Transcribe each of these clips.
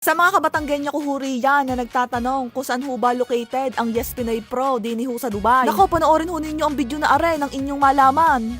Sa mga Kabatanggenya ko huriyan na nagtatanong kung saan ho ba located ang Yes Pinoy Pro din ho sa Dubai. Nako, panoorin ho ninyo ang video na are ng inyong malaman.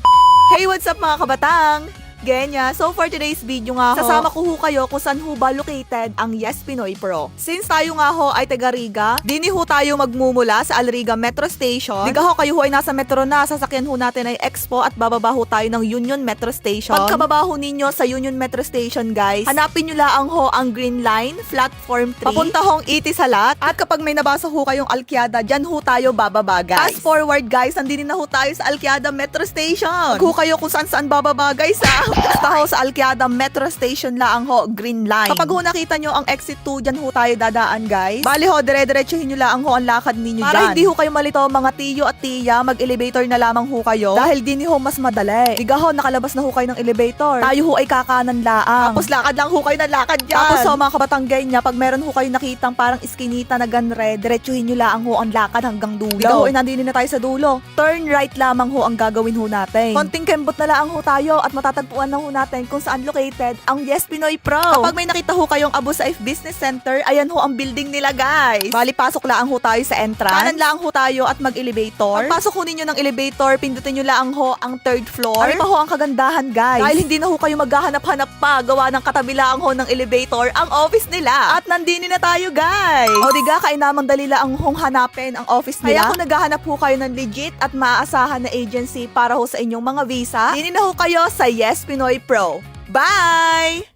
Hey, what's up mga kabatang? Genya, so for today's video nga ho, sasama ko ho kayo kung saan ho ba located ang Yes Pinoy Pro. Since tayo nga ho ay taga Riga, dini ho tayo magmumula sa Alriga Metro Station. Diga ho kayo ho ay nasa metro na, sasakyan ho natin ay Expo at bababa ho tayo ng Union Metro Station. Pagkababa ho ninyo sa Union Metro Station guys, hanapin nyo lang ho ang Green Line, Platform 3, papunta hong Itisalat. At kapag may nabasa ho kayong Alkiada, dyan ho tayo bababa guys. Fast forward guys, nandito na ho tayo sa Alkiada Metro Station. Ho kayo kung saan bababa guys Basta ho sa Alkiada Metro Station lang ho, Green Line. Kapag ho nakita nyo ang exit 2, dyan ho tayo dadaan guys. Bali ho, dire-diretsuhin nyo lang ho ang lakad ninyo dyan. Para hindi ho kayo malito mga tiyo at tiya, mag-elevator na lamang ho kayo. Dahil din ho mas madali. Diga ho, nakalabas na ho kayo ng elevator. Tayo ho ay kakanan laang. Tapos lakad lang ho kayo ng lakad dyan. Tapos ho mga Kabatanggenya, pag meron ho kayo nakitang parang iskinita na ganre, diretsuhin nyo lang ho ang lakad hanggang dulo. Diga ho, nandito na tayo sa dulo. Turn right lamang ho ang gagawin ho natin. Konting kembot na lang ho tayo at matatagpuan na ho natin kung saan located ang Yes Pinoy Pro. Kapag may nakita ho kayong Abu Saif Business Center, ayan ho ang building nila guys. Bali, pasok lang ho tayo sa entrance. Kanan lang ho tayo at mag-elevator. Pag pasok ho ninyo ng elevator, pindutin nyo lang ho ang third floor. Ano pa ho ang kagandahan guys? Dahil hindi na ho kayo maghahanap-hanap pa, gawa ng katabi lang ho ng elevator ang office nila. At nandini na tayo guys. O diga, kainamang dali lang hong hanapin ang office nila. Kaya kung naghahanap ho kayo ng legit at maaasahan na agency para ho sa inyong mga visa, dini na ho kayo sa Yes Pinoy Pro. Bye!